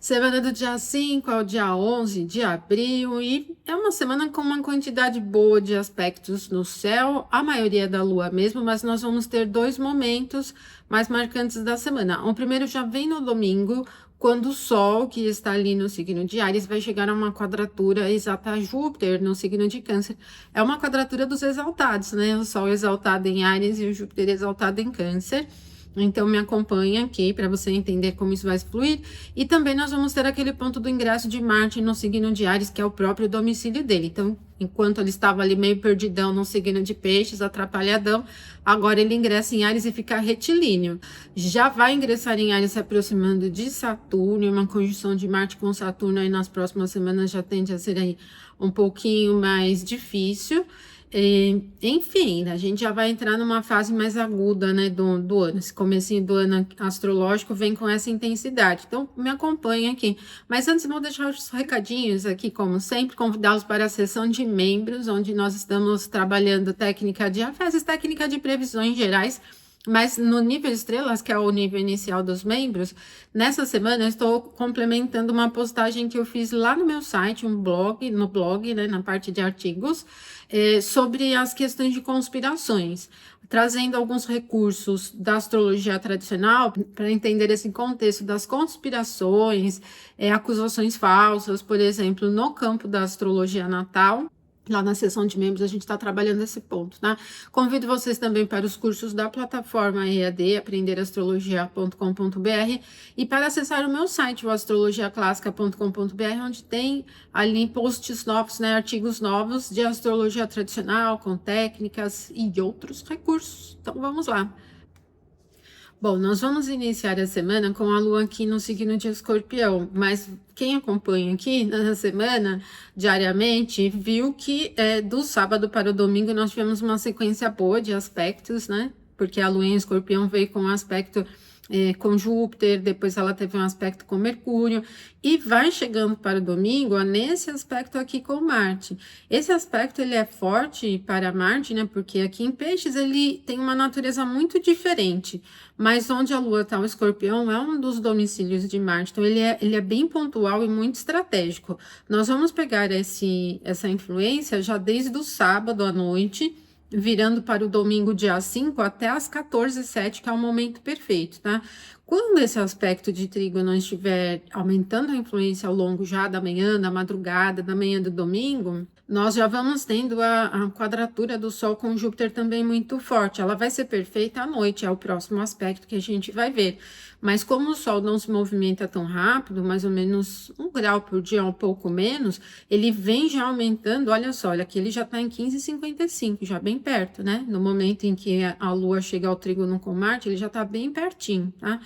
Semana do dia 5 ao dia 11 de abril, e é uma semana com uma quantidade boa de aspectos no céu, a maioria da lua mesmo, mas nós vamos ter dois momentos mais marcantes da semana. O primeiro já vem no domingo, quando o Sol, que está ali no signo de Áries, vai chegar a uma quadratura exata a Júpiter, no signo de Câncer. É uma quadratura dos exaltados, né? O Sol exaltado em Áries e o Júpiter exaltado em Câncer. Então, me acompanha aqui para você entender como isso vai fluir. E também nós vamos ter aquele ponto do ingresso de Marte no signo de Áries, que é o próprio domicílio dele. Então, enquanto ele estava ali meio perdidão no signo de Peixes, atrapalhadão, agora ele ingressa em Áries e fica retilíneo. Já vai ingressar em Áries se aproximando de Saturno, uma conjunção de Marte com Saturno aí nas próximas semanas já tende a ser aí um pouquinho mais difícil. Enfim, a gente já vai entrar numa fase mais aguda, né, do ano. Esse comecinho do ano astrológico vem com essa intensidade. Então, me acompanha aqui. Mas antes, vou deixar os recadinhos aqui, como sempre, convidá-los para a sessão de membros, onde nós estamos trabalhando técnica de afetos, técnica de previsões gerais. Mas no nível estrelas, que é o nível inicial dos membros, nessa semana eu estou complementando uma postagem que eu fiz lá no meu site, no blog, né, na parte de artigos, sobre as questões de conspirações, trazendo alguns recursos da astrologia tradicional para entender esse contexto das conspirações, acusações falsas, por exemplo, no campo da astrologia natal. Lá na seção de membros a gente está trabalhando esse ponto, tá? Convido vocês também para os cursos da plataforma EAD, aprenderastrologia.com.br, e para acessar o meu site, o astrologiaclássica.com.br, onde tem ali posts novos, né, artigos novos de astrologia tradicional, com técnicas e outros recursos. Então vamos lá. Bom, nós vamos iniciar a semana com a lua aqui no signo de Escorpião, mas quem acompanha aqui na semana, diariamente, viu que do sábado para o domingo nós tivemos uma sequência boa de aspectos, né? Porque a lua em Escorpião veio com um aspecto com Júpiter, depois ela teve um aspecto com Mercúrio, e vai chegando para o domingo nesse aspecto aqui com Marte. Esse aspecto ele é forte para Marte, né? Porque aqui em Peixes ele tem uma natureza muito diferente, mas onde a Lua está, o Escorpião é um dos domicílios de Marte, então ele é bem pontual e muito estratégico. Nós vamos pegar essa influência já desde o sábado à noite, virando para o domingo, dia 5, até as 14h07, que é o momento perfeito, tá? Quando esse aspecto de trígono estiver aumentando a influência ao longo já da manhã, da madrugada, da manhã do domingo, nós já vamos tendo a quadratura do Sol com Júpiter também muito forte. Ela vai ser perfeita à noite, é o próximo aspecto que a gente vai ver. Mas como o Sol não se movimenta tão rápido, mais ou menos 1 grau por dia, um pouco menos, ele vem já aumentando. Olha só, olha aqui ele já está em 15h55, já bem perto, né? No momento em que a Lua chega ao trígono com Marte, ele já está bem pertinho, tá?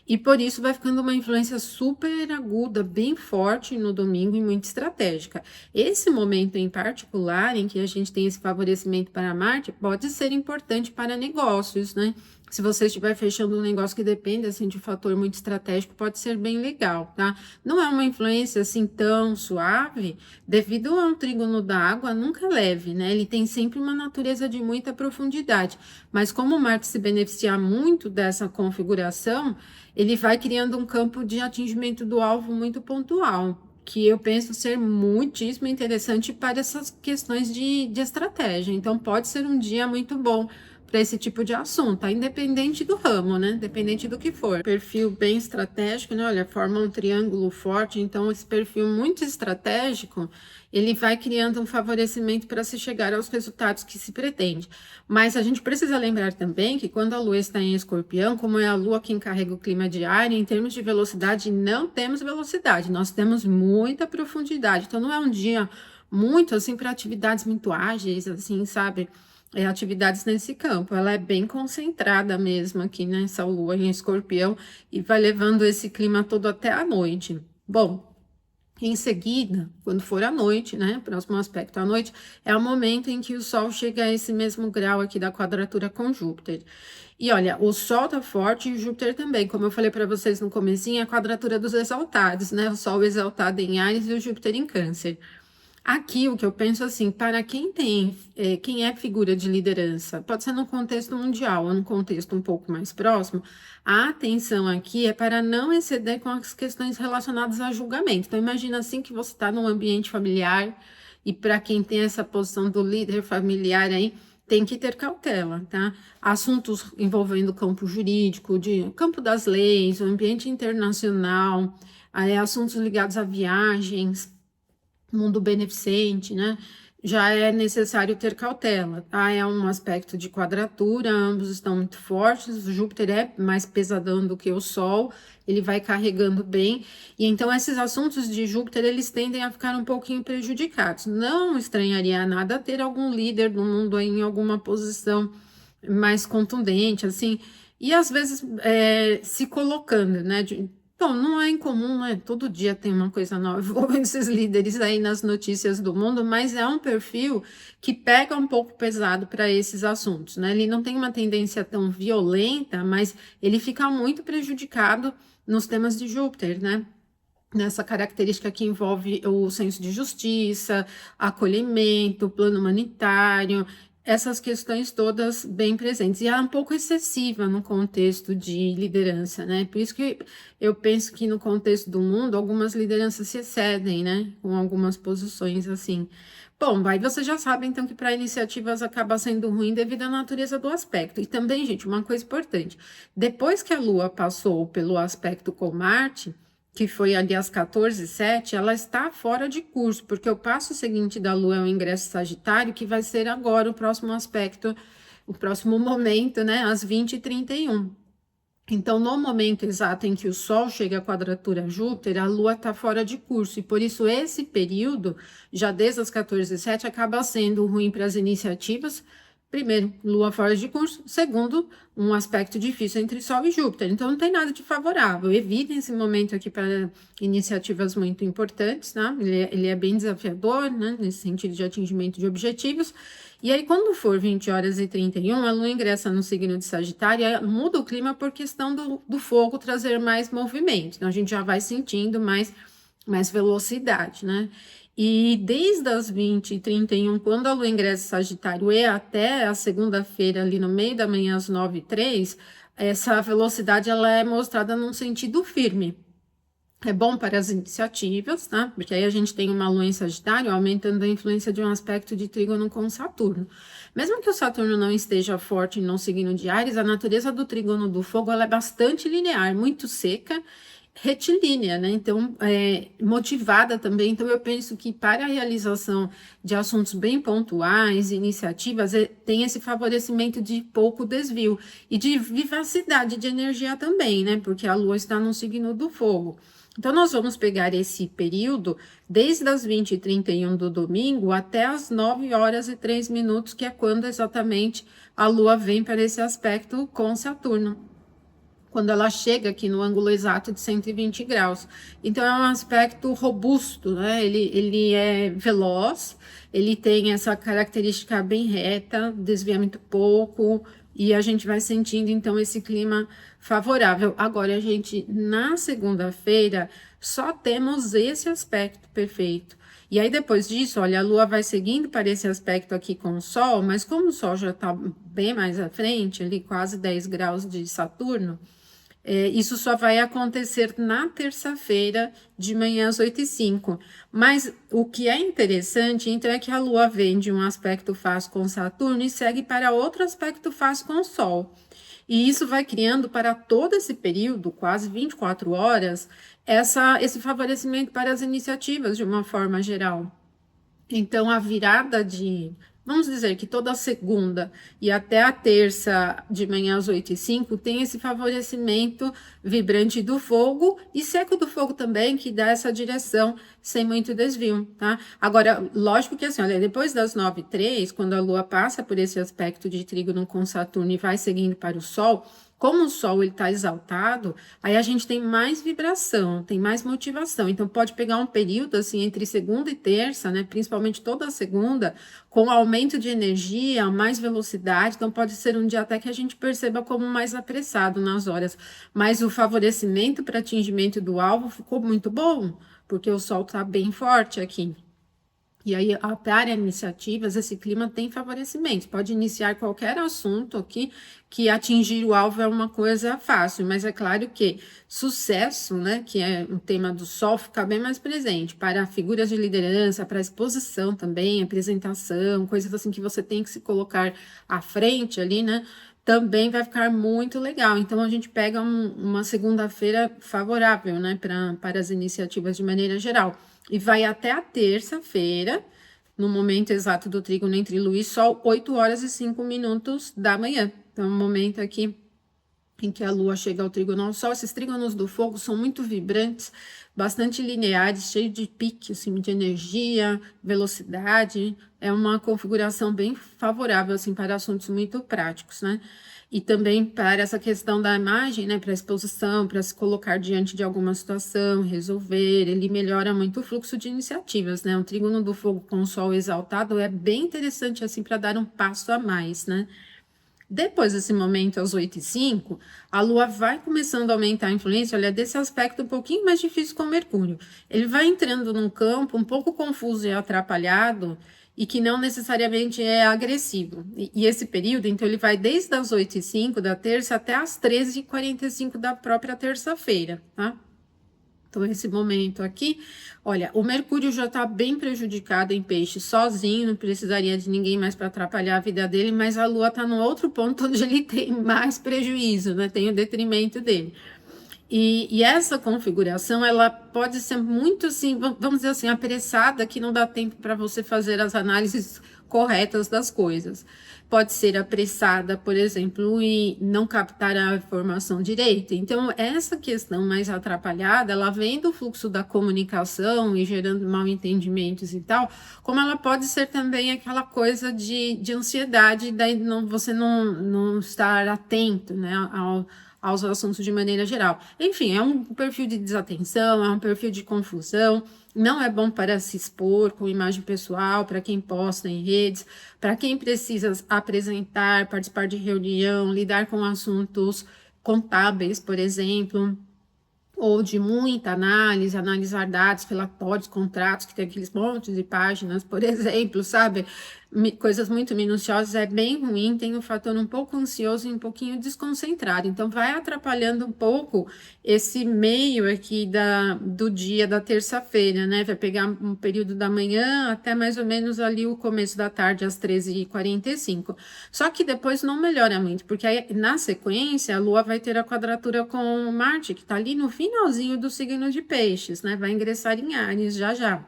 E por isso vai ficando uma influência super aguda, bem forte no domingo e muito estratégica. Esse momento em particular, em que a gente tem esse favorecimento para Marte, pode ser importante para negócios, né? Se você estiver fechando um negócio que depende assim, de um fator muito estratégico, pode ser bem legal, tá? Não é uma influência assim tão suave, devido a um trígono da água, nunca leve, né? Ele tem sempre uma natureza de muita profundidade, mas como Marte se beneficia muito dessa configuração, ele vai criando um campo de atingimento do alvo muito pontual, que eu penso ser muitíssimo interessante para essas questões de estratégia. Então, pode ser um dia muito bom para esse tipo de assunto, tá? Independente do ramo, né? Independente do que for. Perfil bem estratégico, né? Olha, forma um triângulo forte, então esse perfil muito estratégico, ele vai criando um favorecimento para se chegar aos resultados que se pretende. Mas a gente precisa lembrar também que quando a Lua está em Escorpião, como é a Lua quem carrega o clima diário, em termos de velocidade, não temos velocidade, nós temos muita profundidade. Então não é um dia muito assim para atividades muito ágeis, assim, sabe? Atividades nesse campo, ela é bem concentrada mesmo aqui nessa lua em Escorpião e vai levando esse clima todo até a noite. Bom, em seguida, quando for a noite, né, próximo aspecto à noite, é o momento em que o Sol chega a esse mesmo grau aqui da quadratura com Júpiter. E olha, o Sol tá forte e o Júpiter também, como eu falei para vocês no comecinho, é a quadratura dos exaltados, né, o Sol exaltado em Áries e o Júpiter em Câncer. Aqui o que eu penso assim, para quem quem é figura de liderança, pode ser no contexto mundial ou no contexto um pouco mais próximo, a atenção aqui é para não exceder com as questões relacionadas a julgamento. Então, imagina assim que você está num ambiente familiar e para quem tem essa posição do líder familiar aí, tem que ter cautela, tá? Assuntos envolvendo o campo jurídico, campo das leis, o ambiente internacional, aí, assuntos ligados a viagens, mundo beneficente, né? Já é necessário ter cautela, tá? É um aspecto de quadratura, ambos estão muito fortes, o Júpiter é mais pesadão do que o Sol, ele vai carregando bem, e então esses assuntos de Júpiter, eles tendem a ficar um pouquinho prejudicados. Não estranharia nada ter algum líder do mundo aí em alguma posição mais contundente, assim, e às vezes se colocando, né, bom, não é incomum, né? Todo dia tem uma coisa nova envolvendo esses líderes aí nas notícias do mundo, mas é um perfil que pega um pouco pesado para esses assuntos, né? Ele não tem uma tendência tão violenta, mas ele fica muito prejudicado nos temas de Júpiter, né? Nessa característica que envolve o senso de justiça, acolhimento, plano humanitário, essas questões todas bem presentes. E ela é um pouco excessiva no contexto de liderança, né? Por isso que eu penso que no contexto do mundo, algumas lideranças se excedem, né? Com algumas posições assim. Bom, aí você já sabe, então, que para iniciativas acaba sendo ruim devido à natureza do aspecto. E também, gente, uma coisa importante: depois que a Lua passou pelo aspecto com Marte, que foi ali às 14h07, ela está fora de curso, porque o passo seguinte da Lua é o ingresso Sagitário, que vai ser agora o próximo aspecto, o próximo momento, né, às 20h31. Então, no momento exato em que o Sol chega à quadratura a Júpiter, a Lua está fora de curso, e por isso esse período, já desde as 14h07, acaba sendo ruim para as iniciativas. Primeiro, Lua fora de curso. Segundo, um aspecto difícil entre Sol e Júpiter. Então, não tem nada de favorável. Evitem esse momento aqui para iniciativas muito importantes, tá? Ele é bem desafiador, né? Nesse sentido de atingimento de objetivos. E aí, quando for 20h31, a Lua ingressa no signo de Sagitário e muda o clima por questão do fogo trazer mais movimento. Então, a gente já vai sentindo mais velocidade, né? E desde as 20h31, quando a Lua ingressa em Sagitário, e até a segunda-feira, ali no meio da manhã, às 9h03, essa velocidade ela é mostrada num sentido firme. É bom para as iniciativas, tá? Porque aí a gente tem uma Lua em Sagitário aumentando a influência de um aspecto de trígono com Saturno. Mesmo que o Saturno não esteja forte no signo de Áries, a natureza do trígono do fogo ela é bastante linear, muito seca, retilínea, né? Então, motivada também. Então, eu penso que para a realização de assuntos bem pontuais, iniciativas, tem esse favorecimento de pouco desvio e de vivacidade de energia também, né? Porque a Lua está no signo do fogo. Então, nós vamos pegar esse período desde as 20h31 do domingo até as 9h03, que é quando exatamente a Lua vem para esse aspecto com Saturno, quando ela chega aqui no ângulo exato de 120 graus. Então, é um aspecto robusto, né? Ele é veloz, ele tem essa característica bem reta, desvia muito pouco, e a gente vai sentindo, então, esse clima favorável. Agora, a gente, na segunda-feira, só temos esse aspecto perfeito. E aí, depois disso, olha, a Lua vai seguindo para esse aspecto aqui com o Sol, mas como o Sol já está bem mais à frente, ali quase 10 graus de Saturno, isso só vai acontecer na terça-feira, de manhã às 8h05. Mas o que é interessante, então, é que a Lua vem de um aspecto fácil com Saturno e segue para outro aspecto fácil com o Sol. E isso vai criando para todo esse período, quase 24 horas, esse favorecimento para as iniciativas de uma forma geral. Então, a virada vamos dizer que toda segunda e até a terça de manhã às 8h05 tem esse favorecimento vibrante do fogo e seco do fogo também, que dá essa direção sem muito desvio, tá? Agora, lógico que assim, olha, depois das 9h03, quando a Lua passa por esse aspecto de trígono com Saturno e vai seguindo para o Sol, como o Sol está exaltado, aí a gente tem mais vibração, tem mais motivação. Então, pode pegar um período, assim, entre segunda e terça, né? Principalmente toda segunda, com aumento de energia, mais velocidade. Então, pode ser um dia até que a gente perceba como mais apressado nas horas. Mas o favorecimento para atingimento do alvo ficou muito bom, porque o Sol está bem forte aqui. E aí, para iniciativas, esse clima tem favorecimento. Pode iniciar qualquer assunto aqui, que atingir o alvo é uma coisa fácil, mas é claro que sucesso, né, que é um tema do Sol, fica bem mais presente para figuras de liderança, para exposição também, apresentação, coisas assim que você tem que se colocar à frente ali, né, também vai ficar muito legal. Então, a gente pega uma segunda-feira favorável, né, para as iniciativas de maneira geral. E vai até a terça-feira, no momento exato do trígono entre Lua e Sol, 8 horas e 5 minutos da manhã. Então, é um momento aqui em que a Lua chega ao trígono ao Sol. Esses trígonos do fogo são muito vibrantes, bastante lineares, cheios de pique, assim, de energia, velocidade. É uma configuração bem favorável, assim, para assuntos muito práticos, né? E também para essa questão da imagem, né, para exposição, para se colocar diante de alguma situação, resolver, ele melhora muito o fluxo de iniciativas, né? Um trígono do fogo com o Sol exaltado é bem interessante, assim, para dar um passo a mais, né? Depois desse momento, às 8h05, a Lua vai começando a aumentar a influência, olha, desse aspecto um pouquinho mais difícil com o Mercúrio. Ele vai entrando num campo um pouco confuso e atrapalhado, e que não necessariamente é agressivo. E esse período, então, ele vai desde as 8h05 da terça até as 13h45 da própria terça-feira, tá? Então, esse momento aqui, olha, o Mercúrio já está bem prejudicado em Peixe sozinho, não precisaria de ninguém mais para atrapalhar a vida dele, mas a Lua está no outro ponto onde ele tem mais prejuízo, né? Tem o detrimento dele. E essa configuração, ela pode ser muito, assim, vamos dizer assim, apressada, que não dá tempo para você fazer as análises corretas das coisas. Pode ser apressada, por exemplo, e não captar a informação direita. Então, essa questão mais atrapalhada, ela vem do fluxo da comunicação e gerando mal entendimentos e tal, como ela pode ser também aquela coisa de ansiedade, daí você não estar atento, né, aos assuntos de maneira geral. Enfim, é um perfil de desatenção, é um perfil de confusão, não é bom para se expor com imagem pessoal, para quem posta em redes, para quem precisa apresentar, participar de reunião, lidar com assuntos contábeis, por exemplo, ou de muita análise, analisar dados, relatórios, contratos, que tem aqueles montes de páginas, por exemplo, sabe? Coisas muito minuciosas, é bem ruim, tem um fator um pouco ansioso e um pouquinho desconcentrado, então vai atrapalhando um pouco esse meio aqui do dia da terça-feira, né? Vai pegar um período da manhã até mais ou menos ali o começo da tarde, às 13h45. Só que depois não melhora muito, porque aí, na sequência, a Lua vai ter a quadratura com Marte, que está ali no finalzinho do signo de Peixes, né? Vai ingressar em Áries já já.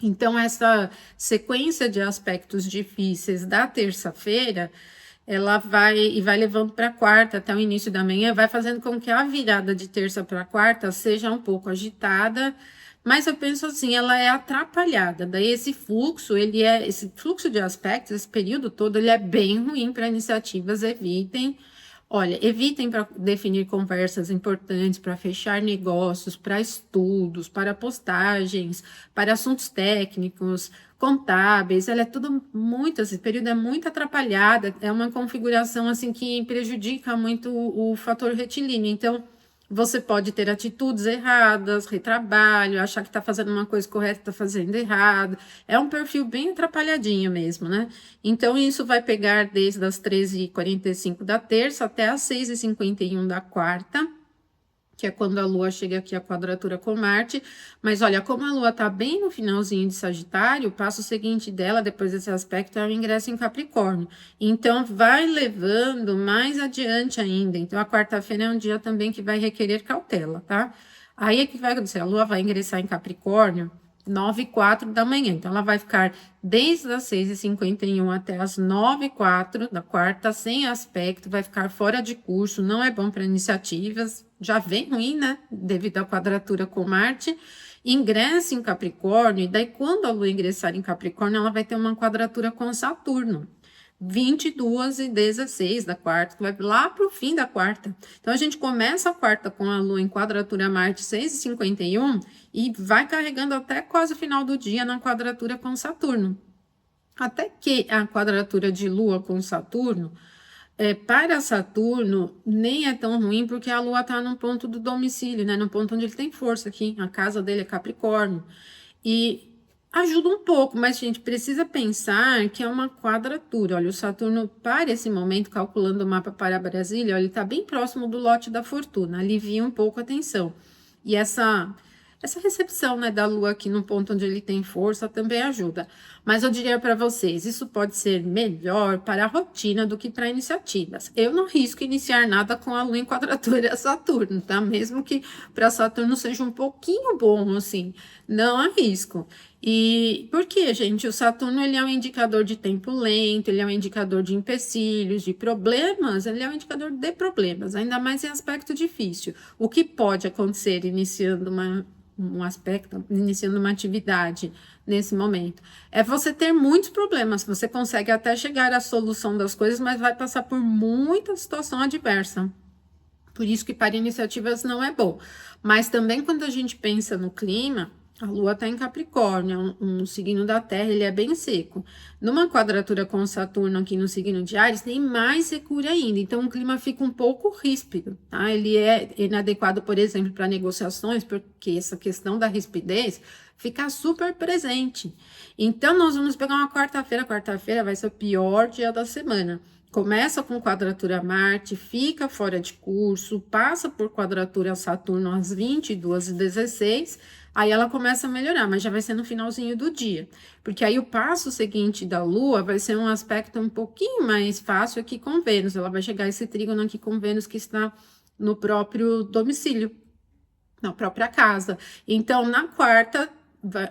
Então, essa sequência de aspectos difíceis da terça-feira, ela vai levando para quarta até o início da manhã, vai fazendo com que a virada de terça para quarta seja um pouco agitada, mas eu penso assim, ela é atrapalhada. Daí esse fluxo de aspectos, esse período todo, ele é bem ruim para iniciativas, evitem. Olha, evitem para definir conversas importantes, para fechar negócios, para estudos, para postagens, para assuntos técnicos, contábeis. Ela é tudo muito, esse período é muito atrapalhada, é uma configuração assim que prejudica muito o fator retilíneo. Então, você pode ter atitudes erradas, retrabalho, achar que está fazendo uma coisa correta, está fazendo errado. É um perfil bem atrapalhadinho mesmo, né? Então, isso vai pegar desde as 13h45 da terça até as 6h51 da quarta, que é quando a Lua chega aqui a quadratura com Marte. Mas olha, como a Lua está bem no finalzinho de Sagitário, o passo seguinte dela, depois desse aspecto, é o ingresso em Capricórnio. Então, vai levando mais adiante ainda. Então, a quarta-feira é um dia também que vai requerer cautela, tá? Aí é que vai acontecer, a Lua vai ingressar em Capricórnio 9h04 da manhã. Então, ela vai ficar desde as 6h51 até as 9h04 da quarta, sem aspecto, vai ficar fora de curso, não é bom para iniciativas, já vem ruim, né? Devido à quadratura com Marte. Ingressa em Capricórnio, e daí quando a Lua ingressar em Capricórnio, ela vai ter uma quadratura com Saturno. 22h16 da quarta, que vai lá para o fim da quarta. Então, a gente começa a quarta com a Lua em quadratura Marte 6h51 e vai carregando até quase o final do dia na quadratura com Saturno. Até que a quadratura de Lua com Saturno, para Saturno, nem é tão ruim, porque a Lua está no ponto do domicílio, né? No ponto onde ele tem força aqui. A casa dele é Capricórnio. E Ajuda um pouco, mas a gente precisa pensar que é uma quadratura. Olha, o Saturno, para esse momento, calculando o mapa para Brasília, olha, ele está bem próximo do lote da fortuna, alivia um pouco a tensão. E essa recepção, né, da Lua aqui no ponto onde ele tem força também ajuda. Mas eu diria para vocês, isso pode ser melhor para a rotina do que para iniciativas. Eu não risco iniciar nada com a Lua em quadratura a Saturno, tá? Mesmo que para Saturno seja um pouquinho bom, assim, não arrisco. E por quê, gente? O Saturno, ele é um indicador de tempo lento, ele é um indicador de empecilhos, de problemas, ele é um indicador de problemas, ainda mais em aspecto difícil. O que pode acontecer iniciando um aspecto, iniciando uma atividade nesse momento? É você ter muitos problemas, você consegue até chegar à solução das coisas, mas vai passar por muita situação adversa. Por isso que para iniciativas não é bom. Mas também quando a gente pensa no clima, a Lua está em Capricórnio, um signo da Terra, ele é bem seco. Numa quadratura com Saturno aqui no signo de Áries, tem mais secura ainda. Então o clima fica um pouco ríspido, tá? Ele é inadequado, por exemplo, para negociações, porque essa questão da rispidez fica super presente. Então nós vamos pegar uma quarta-feira. Quarta-feira vai ser o pior dia da semana. Começa com quadratura Marte, fica fora de curso, passa por quadratura Saturno às 22h16, aí ela começa a melhorar, mas já vai ser no finalzinho do dia. Porque aí o passo seguinte da Lua vai ser um aspecto um pouquinho mais fácil aqui com Vênus. Ela vai chegar esse trígono aqui com Vênus que está no próprio domicílio, na própria casa. Então, na quarta,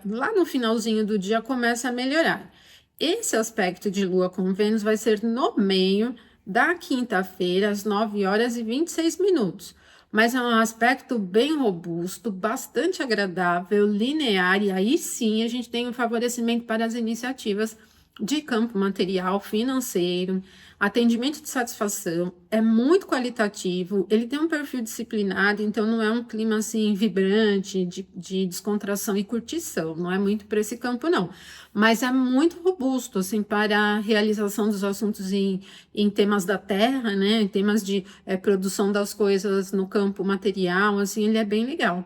lá no finalzinho do dia, começa a melhorar. Esse aspecto de Lua com Vênus vai ser no meio da quinta-feira, às 9h26. Mas é um aspecto bem robusto, bastante agradável, linear, e aí sim a gente tem um favorecimento para as iniciativas de campo material, financeiro, atendimento de satisfação, é muito qualitativo, ele tem um perfil disciplinado, então não é um clima assim vibrante, de descontração e curtição, não é muito para esse campo não, mas é muito robusto assim para a realização dos assuntos em temas da terra, né, em temas de produção das coisas no campo material, assim, ele é bem legal.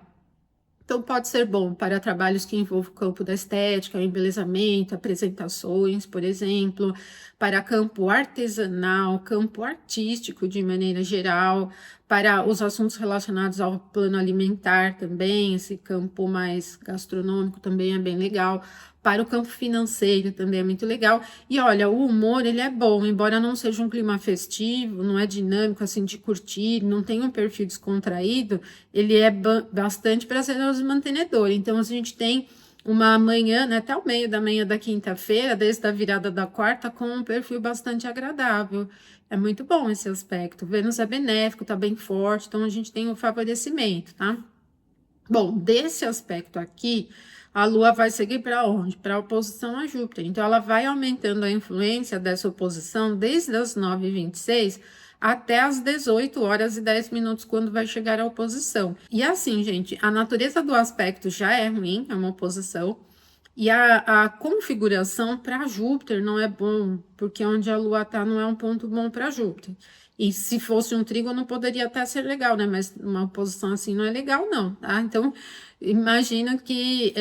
Então, pode ser bom para trabalhos que envolvam o campo da estética, embelezamento, apresentações, por exemplo, para campo artesanal, campo artístico de maneira geral, para os assuntos relacionados ao plano alimentar também, esse campo mais gastronômico também é bem legal. Para o campo financeiro também é muito legal. E olha, o humor, ele é bom, embora não seja um clima festivo, não é dinâmico, assim, de curtir, não tem um perfil descontraído, ele é bastante prazeroso e mantenedor. Então, a gente tem uma manhã, né, até o meio da manhã da quinta-feira, desde a virada da quarta, com um perfil bastante agradável. É muito bom esse aspecto. Vênus é benéfico, tá bem forte, então a gente tem o favorecimento, tá? Bom, desse aspecto aqui, a Lua vai seguir para onde? Para a oposição a Júpiter. Então, ela vai aumentando a influência dessa oposição desde as 9h26 até as 18h10, quando vai chegar a oposição. E assim, gente, a natureza do aspecto já é ruim, é uma oposição, e a configuração para Júpiter não é bom, porque onde a Lua está não é um ponto bom para Júpiter. E se fosse um trígono, poderia até ser legal, né? Mas uma oposição assim não é legal, não, tá? Então, imagina que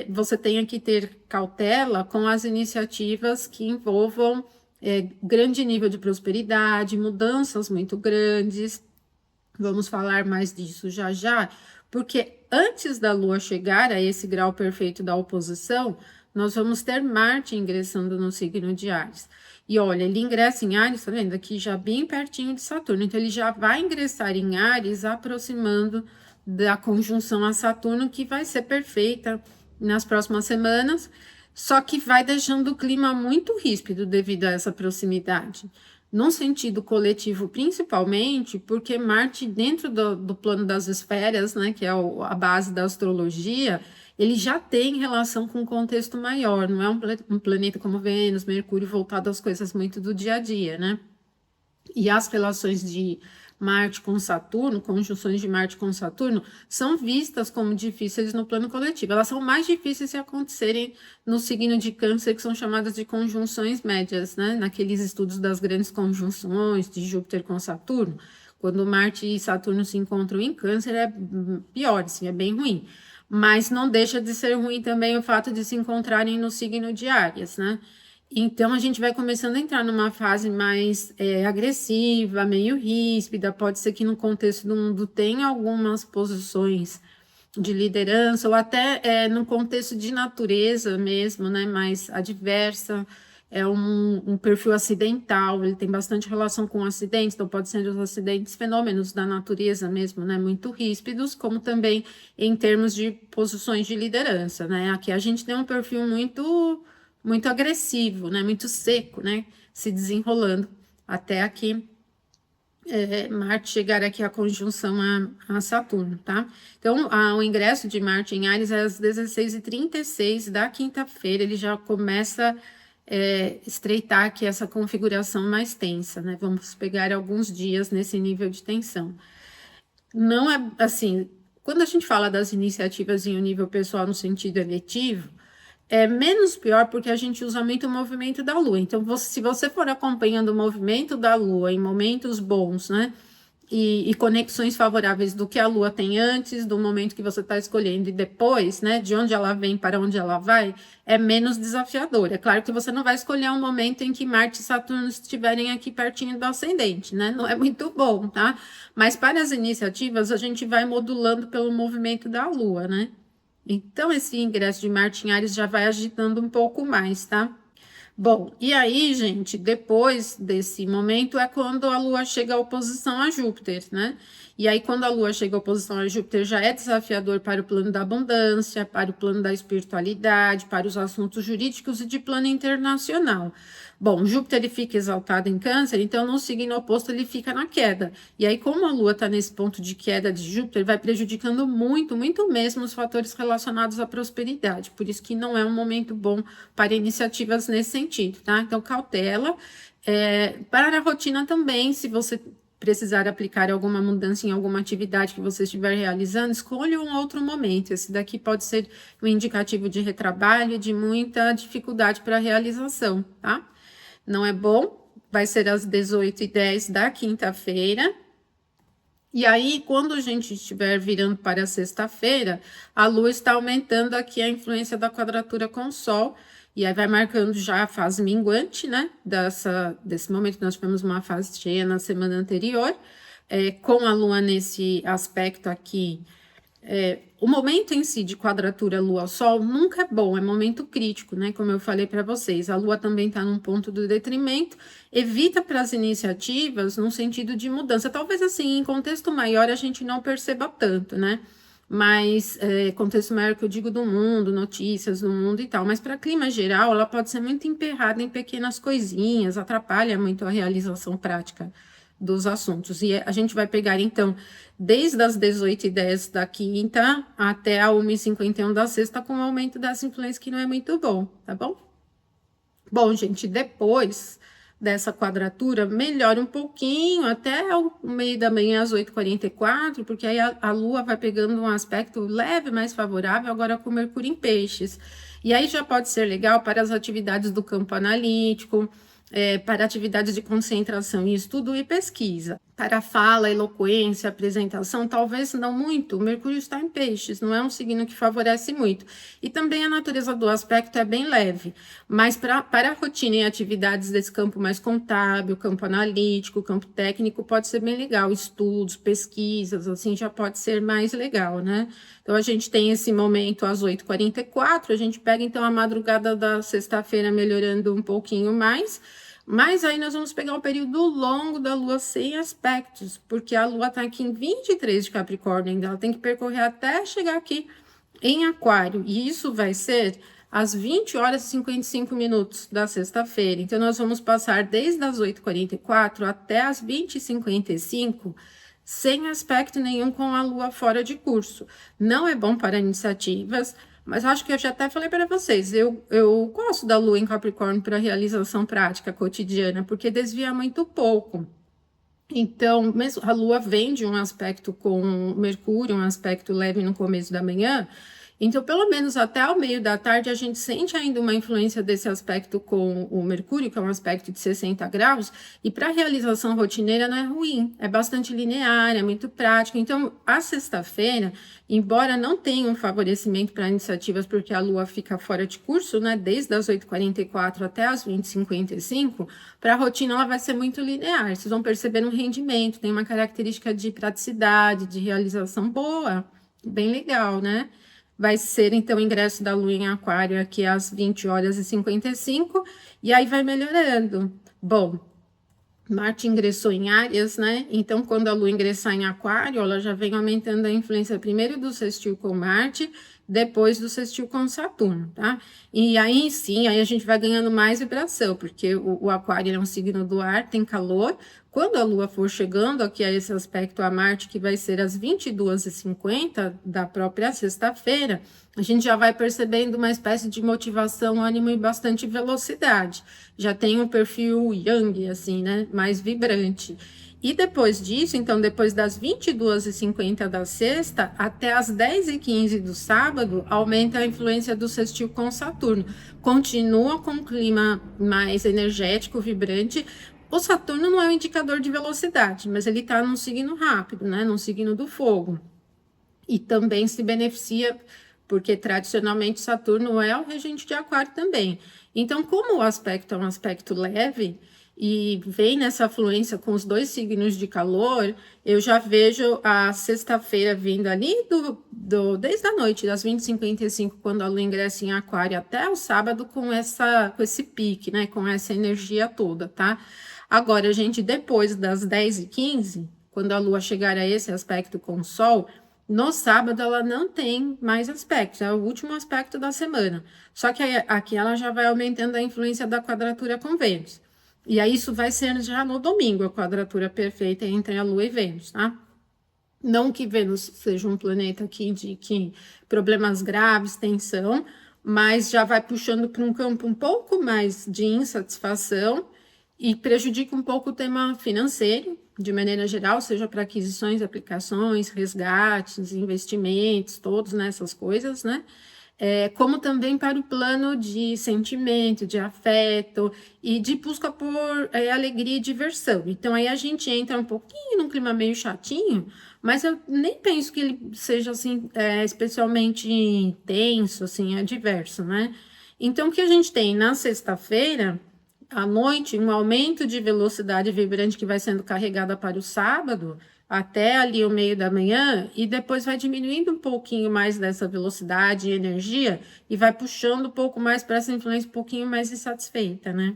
você tenha que ter cautela com as iniciativas que envolvam grande nível de prosperidade, mudanças muito grandes. Vamos falar mais disso já já, porque antes da Lua chegar a esse grau perfeito da oposição, nós vamos ter Marte ingressando no signo de Áries. E olha, ele ingressa em Áries, tá vendo? Aqui já bem pertinho de Saturno. Então, ele já vai ingressar em Áries, aproximando da conjunção a Saturno, que vai ser perfeita nas próximas semanas, só que vai deixando o clima muito ríspido devido a essa proximidade. Num sentido coletivo, principalmente, porque Marte, dentro do plano das esferas, né, que é a base da astrologia, ele já tem relação com um contexto maior, não é um planeta como Vênus, Mercúrio, voltado às coisas muito do dia a dia, né? E as relações de Marte com Saturno, conjunções de Marte com Saturno, são vistas como difíceis no plano coletivo. Elas são mais difíceis se acontecerem no signo de Câncer, que são chamadas de conjunções médias, né? Naqueles estudos das grandes conjunções de Júpiter com Saturno, quando Marte e Saturno se encontram em Câncer, é pior, assim, é bem ruim. mas não deixa de ser ruim também o fato de se encontrarem no signo de Áries, né? Então a gente vai começando a entrar numa fase mais agressiva, meio ríspida. Pode ser que no contexto do mundo tenha algumas posições de liderança, ou até no contexto de natureza mesmo, né? Mais adversa. É um perfil acidental, ele tem bastante relação com acidentes, então pode ser os acidentes, fenômenos da natureza mesmo, né? Muito ríspidos, como também em termos de posições de liderança, né? Aqui a gente tem um perfil muito agressivo, né? Muito seco, né? Se desenrolando até aqui Marte chegar aqui à conjunção a Saturno, tá? Então, o ingresso de Marte em Áries é às 16h36 da quinta-feira, ele já começa estreitar aqui essa configuração mais tensa, né? Vamos pegar alguns dias nesse nível de tensão. Não é assim, quando a gente fala das iniciativas em um nível pessoal no sentido eletivo, é menos pior porque a gente usa muito o movimento da Lua. Então, se você for acompanhando o movimento da Lua em momentos bons, né? E conexões favoráveis do que a Lua tem antes, do momento que você está escolhendo, e depois, né? De onde ela vem para onde ela vai, é menos desafiador. É claro que você não vai escolher um momento em que Marte e Saturno estiverem aqui pertinho do ascendente, né? Não é muito bom, tá? Mas para as iniciativas, a gente vai modulando pelo movimento da Lua, né? Então, esse ingresso de Marte em Áries já vai agitando um pouco mais, tá? Bom, e aí, gente, depois desse momento é quando a Lua chega à oposição a Júpiter, né? E aí, quando a Lua chega à oposição a Júpiter, já é desafiador para o plano da abundância, para o plano da espiritualidade, para os assuntos jurídicos e de plano internacional. Bom, Júpiter ele fica exaltado em Câncer, então no signo oposto ele fica na queda. E aí, como a Lua está nesse ponto de queda de Júpiter, vai prejudicando muito, muito mesmo os fatores relacionados à prosperidade. Por isso que não é um momento bom para iniciativas nesse sentido, tá? Então, cautela. Para a rotina também, se você precisar aplicar alguma mudança em alguma atividade que você estiver realizando, escolha um outro momento. Esse daqui pode ser um indicativo de retrabalho, de muita dificuldade para a realização, tá? Não é bom, vai ser às 18h10 da quinta-feira. E aí, quando a gente estiver virando para a sexta-feira, a Lua está aumentando aqui a influência da quadratura com o Sol, e aí vai marcando já a fase minguante, né? Desse momento, nós tivemos uma fase cheia na semana anterior, com a Lua nesse aspecto aqui. O momento em si de quadratura Lua-Sol nunca é bom, é momento crítico, né? Como eu falei para vocês, a Lua também está num ponto do detrimento, evita para as iniciativas num sentido de mudança. Talvez assim, em contexto maior, a gente não perceba tanto, né? Mas contexto maior que eu digo do mundo, notícias do mundo e tal, mas para clima geral, ela pode ser muito emperrada em pequenas coisinhas, atrapalha muito a realização prática dos assuntos. E a gente vai pegar, então, desde as 18h10 da quinta até a 1h51 da sexta, com um aumento dessa influência que não é muito bom, tá bom? Bom, gente, depois dessa quadratura, melhora um pouquinho até o meio da manhã, às 8h44, porque aí a Lua vai pegando um aspecto leve, mais favorável, agora com Mercúrio em Peixes. E aí já pode ser legal para as atividades do campo analítico, para atividades de concentração em estudo e pesquisa. Para fala, eloquência, apresentação, talvez não muito. O Mercúrio está em Peixes, não é um signo que favorece muito. E também a natureza do aspecto é bem leve. Mas para a rotina e atividades desse campo mais contábil, campo analítico, campo técnico, pode ser bem legal. Estudos, pesquisas, assim, já pode ser mais legal, né? Então, a gente tem esse momento às 8h44, a gente pega, então, a madrugada da sexta-feira melhorando um pouquinho mais, mas aí nós vamos pegar o período longo da Lua sem aspectos, porque a Lua está aqui em 23 de Capricórnio, ainda ela tem que percorrer até chegar aqui em Aquário, e isso vai ser às 20h55 da sexta-feira. Então, nós vamos passar desde as 8h44 até as 20h55, sem aspecto nenhum com a Lua fora de curso. Não é bom para iniciativas, mas acho que eu já até falei para vocês, eu gosto da Lua em Capricórnio para realização prática cotidiana, porque desvia muito pouco. Então, mesmo a Lua vem de um aspecto com Mercúrio, um aspecto leve no começo da manhã, Então, pelo menos até o meio da tarde, a gente sente ainda uma influência desse aspecto com o Mercúrio, que é um aspecto de 60 graus, e para a realização rotineira não é ruim, é bastante linear, é muito prático. Então, a sexta-feira, embora não tenha um favorecimento para iniciativas, porque a Lua fica fora de curso, né, desde as 8h44 até as 20h55, para a rotina ela vai ser muito linear. Vocês vão perceber um rendimento, tem uma característica de praticidade, de realização boa, bem legal, né? Vai ser, então, o ingresso da Lua em Aquário aqui às 20h55, e aí vai melhorando. Bom, Marte ingressou em Áries, né? Então, quando a Lua ingressar em Aquário, ela já vem aumentando a influência primeiro do sextil com Marte, depois do sextil com Saturno, tá? E aí sim, aí a gente vai ganhando mais vibração, porque o Aquário é um signo do ar, tem calor. Quando a Lua for chegando aqui a esse aspecto a Marte, que vai ser às 22h50 da própria sexta-feira, a gente já vai percebendo uma espécie de motivação, ânimo e bastante velocidade. Já tem um perfil yang, assim, né? Mais vibrante. E depois disso, então, depois das 22h50 da sexta até as 10h15 do sábado, aumenta a influência do sextil com Saturno. Continua com um clima mais energético, vibrante. O Saturno não é um indicador de velocidade, mas ele está num signo rápido, né? Num signo do fogo. E também se beneficia, porque tradicionalmente Saturno é o regente de Aquário também. Então, como o aspecto é um aspecto leve, e vem nessa fluência com os dois signos de calor, eu já vejo a sexta-feira vindo ali desde a noite, das 20h55, quando a Lua ingressa em Aquário, até o sábado com esse pique, né? Com essa energia toda, tá? Agora, gente, depois das 10h15, quando a Lua chegar a esse aspecto com o Sol, no sábado ela não tem mais aspectos, é o último aspecto da semana. Só que aqui ela já vai aumentando a influência da quadratura com Vênus. E aí isso vai ser já no domingo, a quadratura perfeita entre a Lua e Vênus, tá? Não que Vênus seja um planeta que indique problemas graves, tensão, mas já vai puxando para um campo um pouco mais de insatisfação e prejudica um pouco o tema financeiro, de maneira geral, seja para aquisições, aplicações, resgates, investimentos, todos nessas coisas, né? Como também para o plano de sentimento, de afeto e de busca por alegria e diversão. Então, aí a gente entra um pouquinho num clima meio chatinho, mas eu nem penso que ele seja, assim, especialmente tenso, assim, adverso, né? Então, o que a gente tem na sexta-feira, à noite, um aumento de velocidade vibrante que vai sendo carregada para o sábado, até ali o meio da manhã, e depois vai diminuindo um pouquinho mais dessa velocidade e energia, e vai puxando um pouco mais para essa influência um pouquinho mais insatisfeita, né?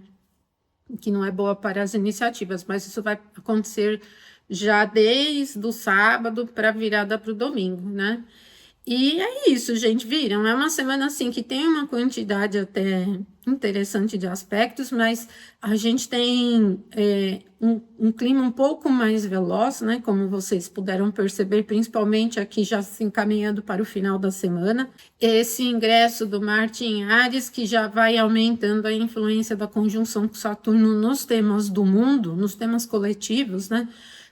Que não é boa para as iniciativas, mas isso vai acontecer já desde o sábado para a virada para o domingo, né? E é isso, gente, viram? É uma semana assim que tem uma quantidade até interessante de aspectos, mas a gente tem um clima um pouco mais veloz, né? Como vocês puderam perceber, principalmente aqui já se encaminhando para o final da semana. Esse ingresso do Marte em Áries, que já vai aumentando a influência da conjunção com Saturno nos temas do mundo, nos temas coletivos, né?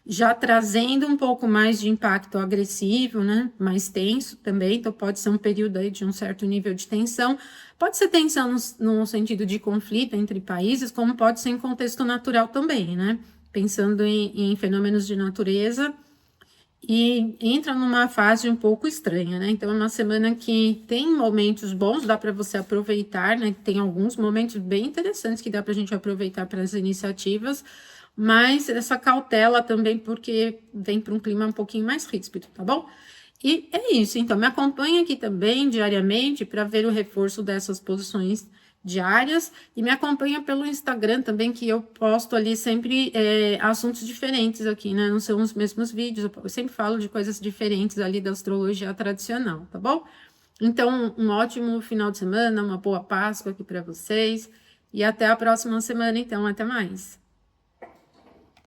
Já trazendo um pouco mais de impacto agressivo, né? Mais tenso também, então pode ser um período aí de um certo nível de tensão. Pode ser tensão no sentido de conflito entre países, como pode ser em contexto natural também, né? Pensando em fenômenos de natureza, e entra numa fase um pouco estranha, né? Então é uma semana que tem momentos bons, dá para você aproveitar, né? Tem alguns momentos bem interessantes que dá para a gente aproveitar para as iniciativas, mas essa cautela também, porque vem para um clima um pouquinho mais ríspido, tá bom? E é isso, então me acompanha aqui também diariamente para ver o reforço dessas posições diárias, e me acompanha pelo Instagram também, que eu posto ali sempre assuntos diferentes aqui, né? Não são os mesmos vídeos, eu sempre falo de coisas diferentes ali da astrologia tradicional, tá bom? Então, um ótimo final de semana, uma boa Páscoa aqui para vocês, e até a próxima semana, então, até mais.